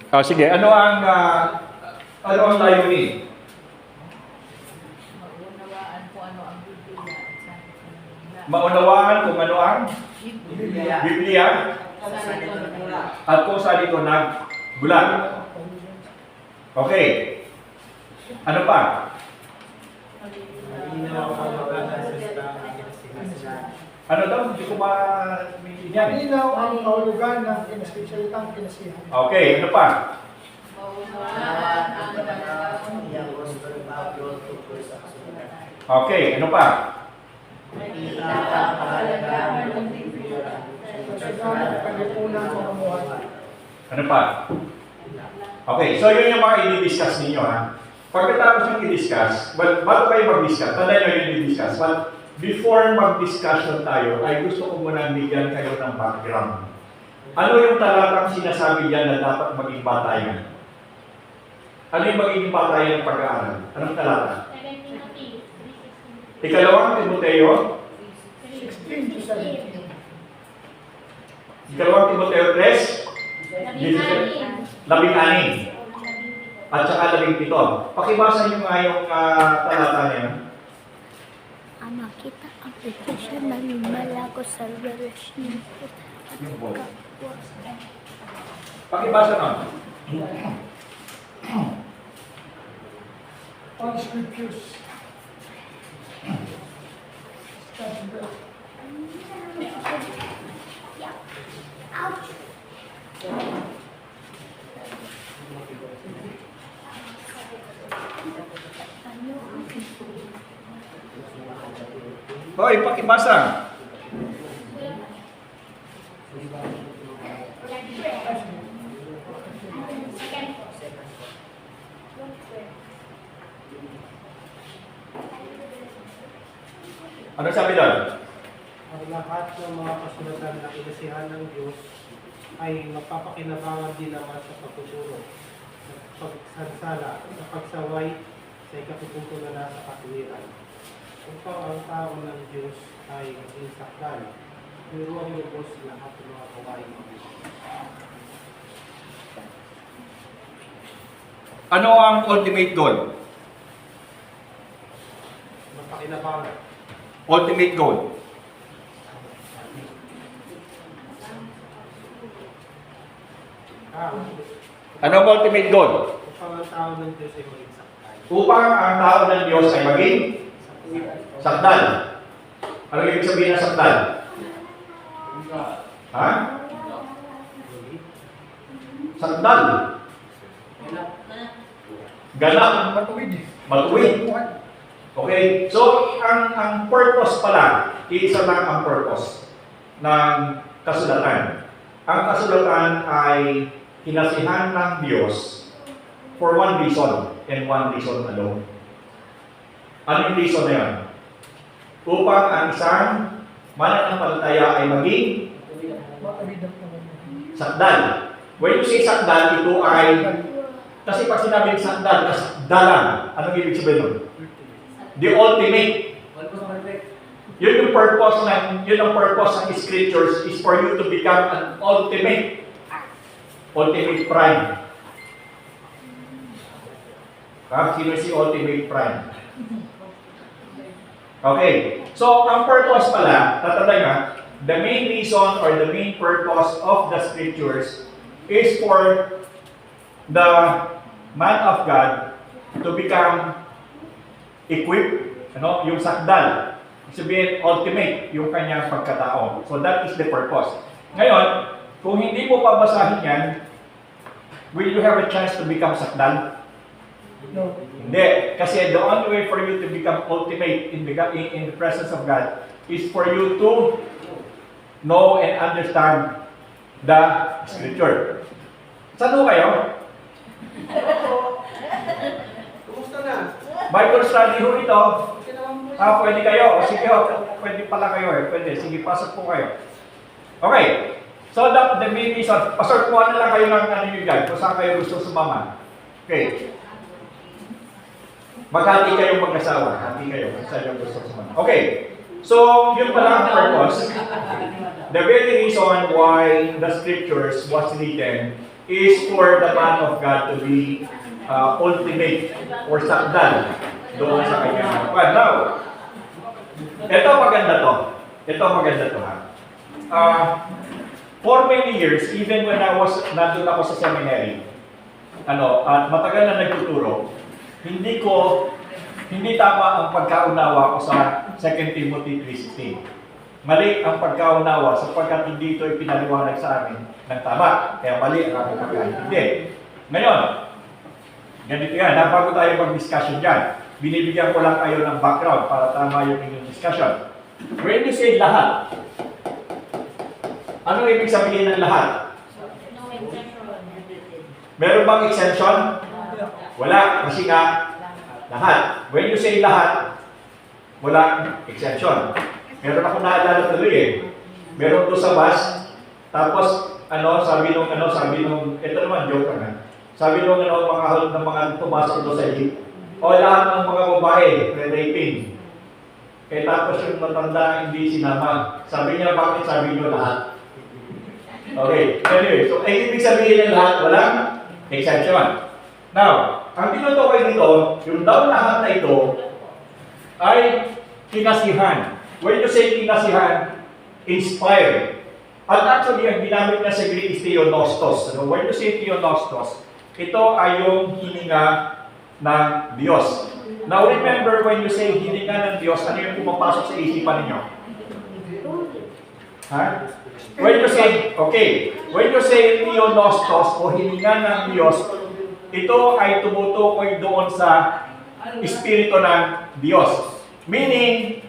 Sige, ano ang layunin? Maunawaan kung ano ang Biblia at sabi ko nila. Maunawaan kung ano ang Biblia. Biblia Sabi ko nila. at kung saan ito nagbulat. Okay. Ano pa? Ano daw? Hindi ko ma-maintindihan. Malinaw ang kahulugan ng salitang kinasihan. Okay, ano pa? Maunawaan ang Okay, ano pa? Kasagawa ng pag-ipunan sa kamuhan. Ano pa? Okay, so yun yung mga i-discuss ninyo ha. Pagkatapos yung i-discuss, bago kayo mag-discuss, tandaan nyo yung i-discuss. But before mag-discussion tayo, ay gusto ko muna bigyan kayo ng background. Ano yung talatang sinasabi diyan na dapat maging batayan? Ano yung magiging batayan ng pag-aaral? Anong talata? Ikalawang Timoteo, 16 to 17. Ikalawang Timoteo 3, 16, at saka 17. Pakibasa niyo nga yung talata niya. Ang makita ang petisyon ng malago sa relasyon at kapwa. Pakibasa na. All scriptures. Hoy, pakibasa. Ano sabi doon? Ang lahat ng mga kasulatan na kinasihan ng Diyos ay magpapakinabangan din naman sa pagtuturo, sa pagsansala, sa pagsaway, sa ikatutunan na sa katuwiran. Upang ang tao ng Diyos ay maging sakdal, niruang lubos lahat ng mga kawain ng Diyos. Ano ang ultimate goal? Magpakinabangan. Ultimate goal. Ano ang ultimate goal? Upang ang tao ng Diyos ay maging sakdal. Upang ang tao ng Diyos ay maging sakdal. Ano ibig sabihin ng sakdal? Ha? Sakdal. Ganap. Matuwid. Matuwid. Okay? So, ang purpose pala, isa lang ang purpose ng kasulatan. Ang kasulatan ay kinasihan ng Diyos for one reason and one reason alone. Ano yung reason na yun? Upang ang isang mananampalataya ay maging Matuwid ang pangalaman. sakdal. When you say sakdal, ito ay, kasi pag sinabing sakdal, kasakdalan, anong ibig sabihin nun? The ultimate. Yun yung purpose ng scriptures is for you to become an ultimate prime. Sino si ultimate prime? Okay. So, ang purpose pala, tatanda nga, the main reason or the main purpose of the scriptures is for the man of God to become equipped, yung sakdal. Sabihin, ultimate, yung kanyang pagkatao. So that is the purpose. Ngayon, kung hindi mo pabasahin yan, will you have a chance to become sakdal? No. Hindi. Kasi the only way for you to become ultimate in the presence of God is for you to know and understand the Scripture. Saan ho kayo? Kumusta na? Bible study ho ito. Pwede kayo. Sige ho. Pwede pala kayo eh. Pwede. Sige, pasok po kayo. Okay. So, the main reason, pasok po na lang kayo ng ano nyo dyan, kung saan kayo gusto sumama. Okay. Maghati kayo mag-asawa. Hati kayo kung saan yung gusto sumama. Okay. So, yun pala ang purpose. The very reason why the scriptures was written is for the man of God to be ultimate or sakdal doon sa kanyang mga. Now, ito maganda to. Ito maganda to ha. For many years, even when nandun ako sa seminary, at matagal na nagtuturo, hindi tama ang pagkaunawa ko sa 2 Timothy 3:16. Mali ang pagkaunawa sapagkat hindi ito ipinaliwanag sa amin ng tama. Kaya mali ang aming pagkaintindi. Ngayon, ganito yan. Bago tayo mag-discussion dyan, binibigyan ko lang kayo ng background para tama yung inyong discussion. When you say lahat, ano ibig sabihin ng lahat? Meron bang exemption? Wala, kasi nga lahat. When you say lahat, wala exemption. Meron ako naalala tuloy eh. Meron to sa bus, tapos sabi nung, ito naman joke na. Sabi nung mga tumasok doon sa jeep, lahat ng mga babae, pre-raping. Tapos yung matanda hindi sinama. Sabi niya, bakit sabi niyo lahat? Okay, anyway, so ibig sabihin ng lahat, walang exception. Now, ang tinutukoy dito, yung daw lahat na ito ay kinasihan. When you say kinasihan, inspired. At actually, ang ginamit na sa Greek is theonostos. When you say theonostos, ito ay yung hininga ng Diyos. Now remember, when you say hininga ng Diyos, ano yung pumapasok sa isipan ninyo? Ha? When you say theonostos o hininga ng Diyos, ito ay tumutukoy doon sa Espiritu ng Diyos. Meaning,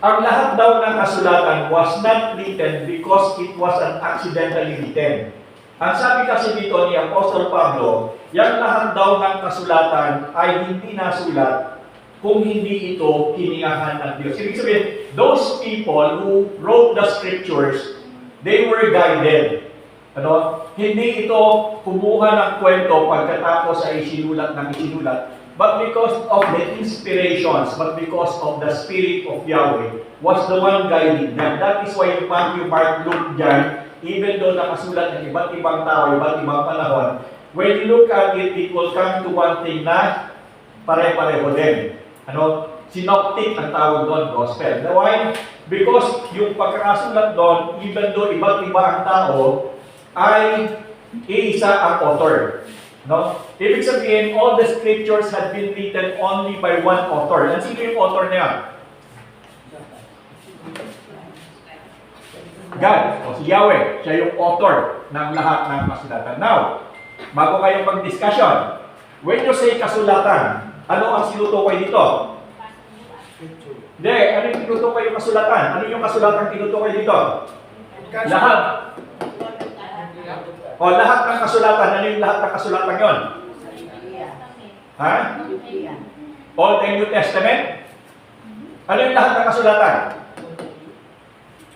ang lahat daw ng kasulatan was not written because it was an accidentally written. Ang sabi kasi dito ni Apostol Pablo, yung lahat daw ng kasulatan ay hindi nasulat kung hindi ito hiningahan ng Diyos. Ibig sabihin, those people who wrote the scriptures, they were guided. Hindi ito kumuha ng kwento pagkatapos ay isinulat, but because of the inspirations, but because of the Spirit of Yahweh was the one guiding them. That is why yung Matthew, Mark, Luke dyan, even though nakasulat ng iba't ibang tao, iba't ibang panahon, when you look at it, it will come to one thing na pare-pareho din. Synoptic ang tawag doon, gospel. Why? Because yung pagkakasulat doon, even though iba't iba ang tao, ay iisa ang author. Ibig sabihin, all the scriptures had been written only by one author. And sino yung author na yan? God, o si Yahweh. Siya yung author ng lahat ng kasulatan. Now, bago kayong mag-discussion, when you say kasulatan, ano ang sinutukoy dito? Hindi, ano yung tinutukoy yung kasulatan? Ano yung kasulatan tinutukoy dito? Lahat. Lahat ng kasulatan. Ano yung lahat ng kasulatan yon? Ha? Old and New Testament? Ano yung lahat ng kasulatan?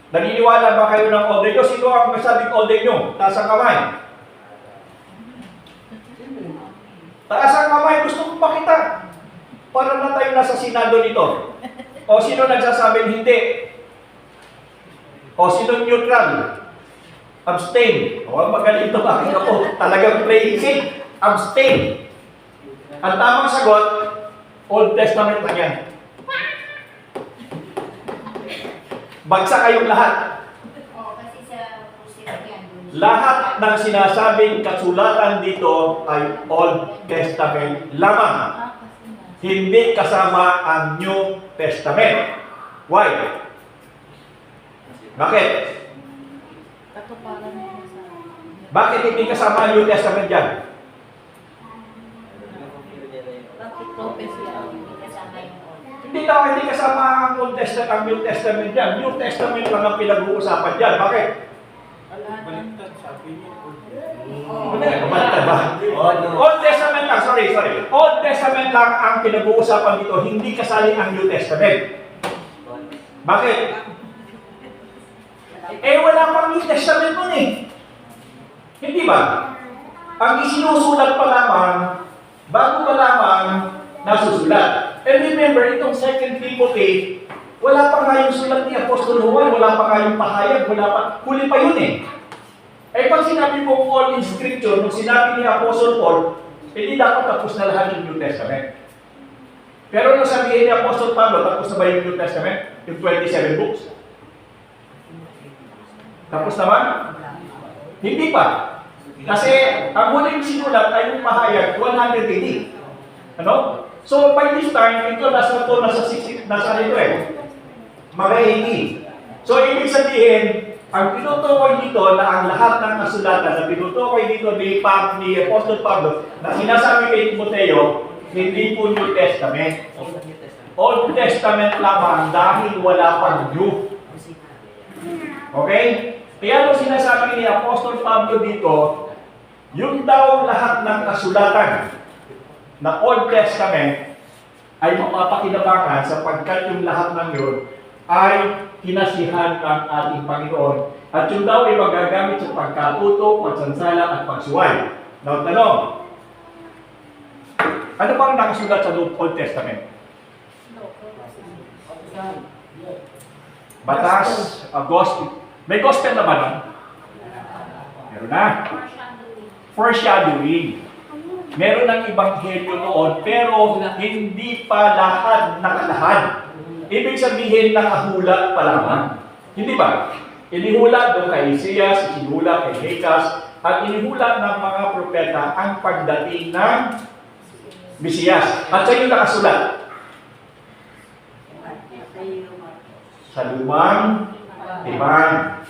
Naniniwala ba kayo ng Old and New? Sino ang masabing Old and New? Taas ang kamay. Taas ang kamay. Gusto kong makita. Para na tayo nasa Senado nito. O sino nagsasabing hindi? O sino neutral? Abstain. Magaling ito bakit ako. Talagang playing safe. Abstain. Ang tamang sagot, Old Testament lang yan. Bagsak kayong lahat. Kasi sa pusit yan. Lahat ng sinasabing kasulatan dito ay Old Testament lamang. Hindi kasama ang New Testament. Why? Bakit? Katuparan mo sa... Bakit hindi kasama ang New Testament dyan? Bakit prophecy ang hindi kasama yung old? Hindi kasama ang Old Testament, ang New Testament dyan. New Testament lang ang pinag-uusapan dyan. Bakit? Baliktad, sabi niyo. Baliktad ba? Old Testament lang, sorry. Old Testament lang ang pinag-uusapan dito. Hindi kasali ang New Testament. Bakit? Wala pang New Testament nun eh. Hindi ba? Ang isinusulat pa lamang, bago pa lamang nasusulat. And remember, itong 2 Timothy, wala pa nga yung sulat ni Apostol Juan, wala pa nga yung pahayag, huli pa yun eh. Eh pag sinabi mo all in scripture, nung sinabi ni Apostle Paul, hindi dapat tapos na lahat yung New Testament. Pero nung sabihin ni Apostle Pablo, tapos na ba yung New Testament? Yung 27 books? Tapos naman? Hindi pa. Kasi ang huling sinulat ay yung pahayag 100 AD. Ano? So by this time, ito nasa 60, nasa ito mga 80. So ibig sabihin, ang tinutukoy dito na ang lahat ng kasulatan na tinutukoy dito ni Apostle Pablo na sinasabi kay Timoteo, hindi po New Testament. Old Testament lamang dahil wala pang New. Okay? Kaya nung sinasabi ni Apostol Pablo dito, yung daw lahat ng kasulatan na Old Testament ay mapapakinabangan sapagkat yung lahat ng yun ay kinasihan ng ating Panginoon. At yung daw ay magagamit sa pagkatuto, pagsansala at pagsuway. Now, tanong, ano bang nakasulat sa Old Testament? Batas, gospel. May gospel na ba nun? Meron na. Foreshadowing. Meron ng ebanghelyo noon, pero hindi pa lahat nakalahad. Ibig sabihin, nakahula pa lamang. Hindi ba? Inihula doon kay Isaias, inihula kay Micah, at inihula ng mga propeta ang pagdating ng Mesiyas. At sa iyo nakasulat. Sa lumang tipan.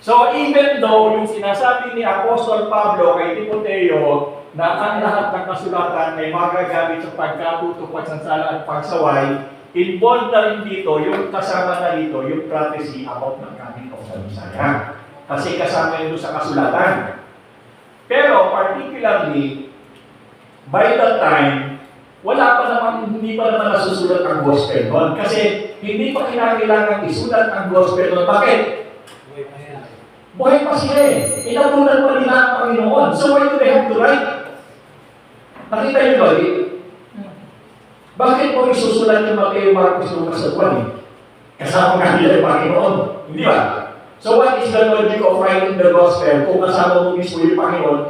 So even though yung sinasabi ni Apostol Pablo kay Timoteo na ang lahat ng kasulatan ay magagamit sa pagkatuto, pagsansala at pagsaway, involved na rin dito yung kasama na dito yung prophecy about ng coming of the Messiah. Kasi kasama yun sa kasulatan. Pero particularly, by that time, hindi pa naman nasusulat ang gospel doon. Kasi hindi pa kinakailangan isulat ang gospel doon. Bakit? Buhay pa sila eh. Inabunan pa nila ang Panginoon. So why do they have to write? Nakita niyo ba? Bakit po isusulat yung Mateo, Marcos, Lucas at Juan? Kasama nga nila yung Panginoon. Hindi ba? So what is the logic of writing the gospel kung kasama mo mismo yung Panginoon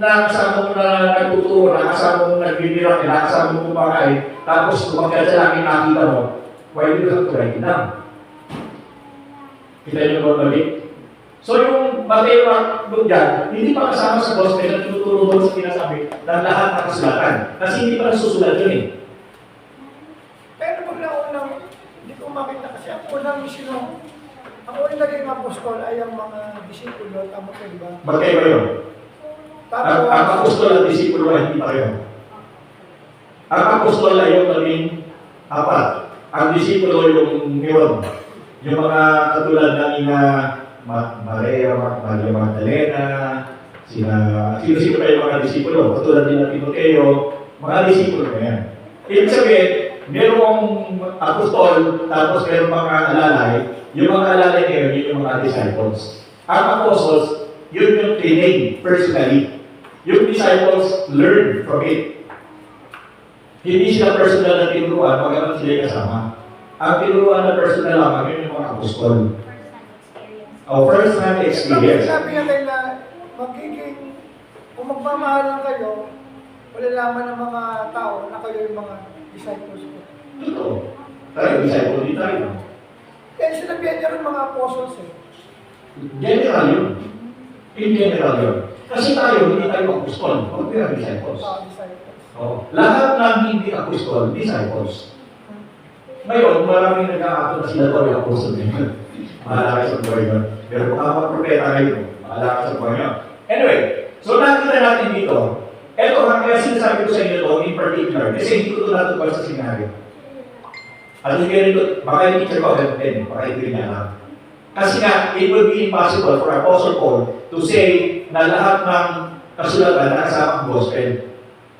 na kasama mo na nagtuturo, na kasama mo nagbibirang, na kasama mo kumakain, tapos kumagkaya sa langit nakita mo, why do you have to write it down? Kita niyo ba balik? So yung Mateo doon dyan, hindi pa kasama sa gospel na tinuturo doon sa sinasabi ng lahat ng kasulatan. Kasi hindi pa nasusulat yun eh. Pero pag naunang, hindi ko makita kasi ang unang misyon, ang unang naging apostol ay ang mga disipulo, tama ko, di ba? Magkaiba yun. Ang apostol at disipulo ay hindi pareho. Ang apostol ay yung naging apat. Ang disipulo yung ngayon. Yung mga katulad ng Maria Magdalena, sino pa yung mga disipulo, katulad din ng Timoteo, mga disipulo na yan. Ibig sabihin, merong apostol, tapos merong mga alalay, yung mga alalay ngayon, yun yung mga disciples. Ang apostles, yun yung training personally. Yung disciples learn from it. Hindi sila personal na tinuruan, magagamit sila kasama. Ang tinuruan na personal lamang, yun yung mga apostol. First-hand experience. Sabi nga nila, magiging, kung magmamahalan kayo, malalaman ng mga tao na kayo yung mga disciples ko. Ito. Tayo, disciple din tayo. Kaya sinabihan niya rin mga apostles eh. General yun. In general yun. Kasi tayo, hindi tayo apostol. Huwag tayo disciples. Disciples. Lahat ng hindi apostol, disciples. Ngayon, maraming nag-aakot na sila tayo yung apostol ngayon. Mahala kayo sa buhay yun. Pero kung ako propeta ngayon, mahala ka sa buhay yun. Anyway, so nakita natin dito, eto ang kaya sinasabi ko sa inyo ito in particular, kasi hindi ko ito natupal sa senaryo. At hindi rin ito, baka yung teacher ko, baka hindi rin niya. Kasi nga, it would be impossible for Apostle Paul to say na lahat ng kasulatan na kasama ang gospel.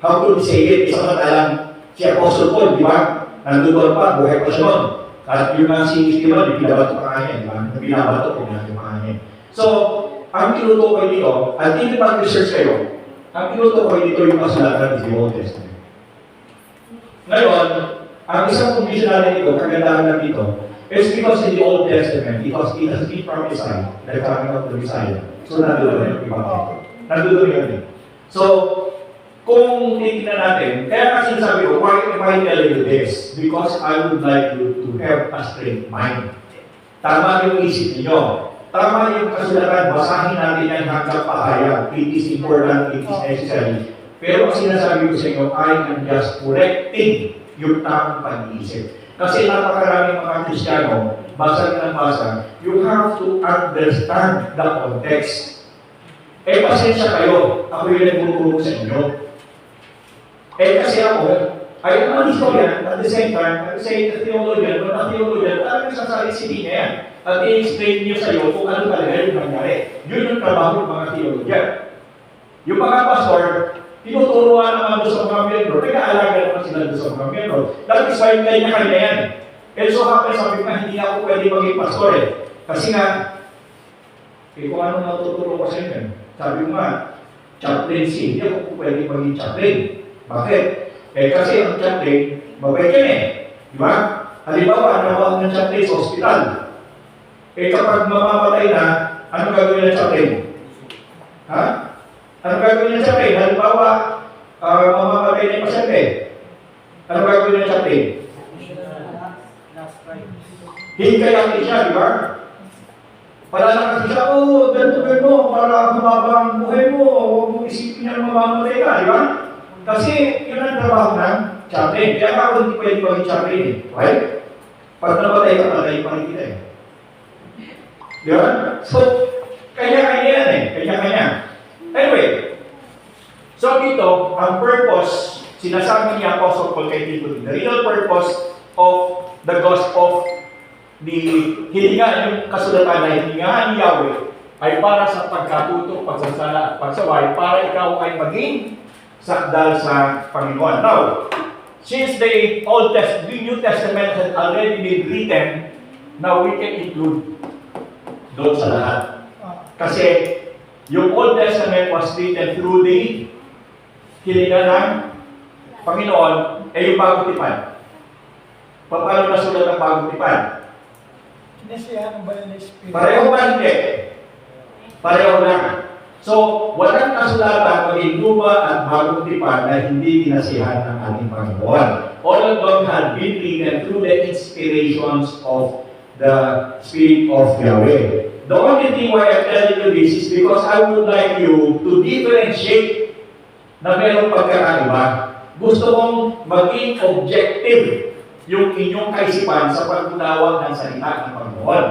How could he say it? Isang matalang si Apostle Paul, di ba? Nandun pa, buhay pa siya nun. At yung nga si Stephen, binabato pa kanya, di ba? Binabato pa kanya. So, ang tinutukoy dito, at hindi mag-research kayo, ang tinutukoy dito yung kasulatan ng Old Testament. Ngayon, ang isang condition natin dito, kagandahan lang dito, It's because in the Old Testament, it has been prophesied the coming of the Messiah. So, nandoon yung ibang tao. Nandoon yun eh. So, kung titignan natin, kaya kasi sabi ko, why am I telling you this? Because I would like you to have a straight mind. Tama yung isip niyo. Tama yung kasulatan, basahin natin yan hanggang pahayag. It is important, it is necessary. Pero ang sinasabi ko sa inyo, I am just correcting yung tamang pag-iisip. Kasi napakaraming mga Kristiyano, basa ng basa, you have to understand the context. Eh, pasensya kayo, ako yung nagtuturo sa inyo. Eh, kasi ako, ay ang historian, at the same time, at the same theologian, but ang theologian, talagang sasalit-silin niya yan. At i-explain niyo sa iyo kung ano talaga yung nangyari. Yun yung trabaho ng mga theologian. Yung mga pastor, tinuturuan naman doon sa mga miyembro, nag-aalaga naman sila doon sa mga miyembro. That is why kanya-kanya yan. And so happen, sabi ko na hindi ako pwede maging pastor eh. Kasi nga, kung ano natuturo ko sa inyo, sabi ko nga, chaplaincy, hindi ako pwede maging chaplain. Bakit? Eh kasi ang chaplain, mabait yan eh. Di ba? Halimbawa, nawag ng chaplain sa ospital. Eh kapag mamamatay na, ano gagawin ng chaplain? Ha? Ano gagawin ng chaplain? Halimbawa, mamamatay na yung pasyente. Ano gagawin ng chaplain? Hinkayakin siya, di ba? Para lang kasi siya, ganito mo, para humaba ang buhay mo, huwag mong isipin niya mamamatay ka, di ba? Kasi yun ang trabaho ng chaplain. Kaya ako hindi pwede maging chaplain eh. Right? Pag namatay ka, patay pa rin kita eh. Di ba? So, kanya-kanya yan eh. Kanya-kanya. Anyway, so dito, ang purpose, sinasabi ni Apostle Paul kay Timothy, the real purpose of the gospel of the hilinga, yung kasulatan na hilingahan ni Yahweh, ay para sa pagkatuto, pagsasala at pagsaway, para ikaw ay maging sakdal sa Panginoon. Now, since the New Testament had already been written, now we can include doon sa lahat. Kasi yung Old Testament was written through the hilinga ng Panginoon, yung Bagong Tipan. Paano nasulat ang Bagong Tipan? Kinasiyahan ng Banal na Espiritu. Pareho ba hindi? Pareho lang. So, walang kasulatan maging luma at Bagong Tipan na hindi kinasiyahan ng ating Panginoon. All of them had been written through the inspirations of the Spirit of Yahweh. The only thing why I'm telling you this is because I would like you to differentiate na mayroong pagkakaiba. Gusto kong maging objective yung inyong kaisipan sa pag-unawang ng salita ng Panginoon.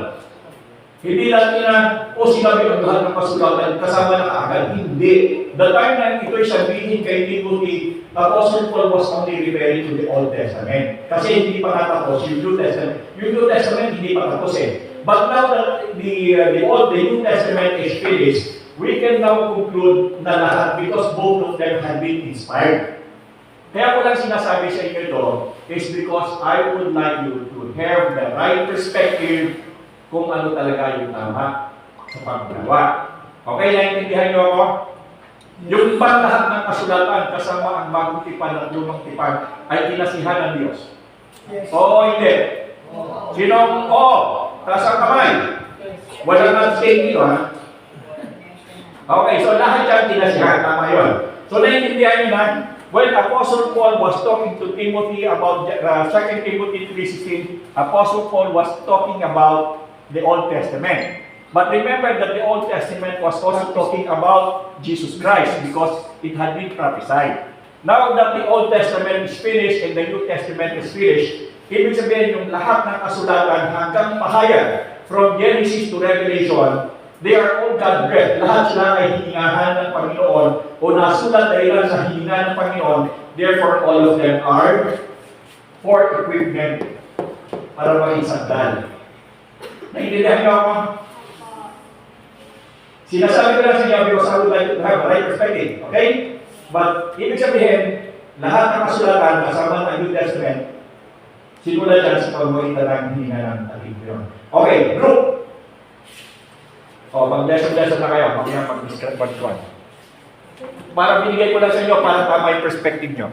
Hindi natin na, sinabi ang lahat ng kasulatan, kasama na kaagad. Hindi. The time na ito'y sabihin kay Timothy, Apostle Paul was only referring to the Old Testament. Kasi hindi pa natapos yung New Testament. Yung New Testament hindi pa tapos eh. But now that the New Testament is finished, we can now conclude na lahat because both of them have been inspired. Kaya ko lang sinasabi sa inyo ito is because I would like you to have the right perspective kung ano talaga yung tama sa paggawa. Okay, naiintindihan niyo ako? Yung ibang lahat ng kasulatan kasama ang Bagong Tipan at Lumang Tipan ay kinasihan ng Diyos. Yes. Oo, hindi. Sinong taas ang kamay. Walang abstain dito, ha? Okay, so lahat yan kinasihan. Tama yun. So naiintindihan niyo na, when Apostle Paul was talking to Timothy about 2 Timothy 3:16, Apostle Paul was talking about the Old Testament. But remember that the Old Testament was also talking about Jesus Christ because it had been prophesied. Now that the Old Testament is finished and the New Testament is finished, ibig sabihin yung lahat ng kasulatan hanggang pahayag from Genesis to Revelation, they are all God-breathed. Lahat sila ay hiningahan ng Panginoon o nasulat dahil sa hiningahan ng Panginoon. Therefore, all of them are for equipment para maging sakdal. Naiintindihan niyo ako? Sinasabi ko lang sa inyo because I would like to have a right perspective. Okay? But, ibig sabihin, lahat ng kasulatan kasama ng New Testament, simula dyan sa pagmagitan ng hiningahan ng Panginoon. Okay, group! Mag-lesson na kayo. Mag-describe one. Para binigay ko lang sa inyo para tama yung perspective nyo.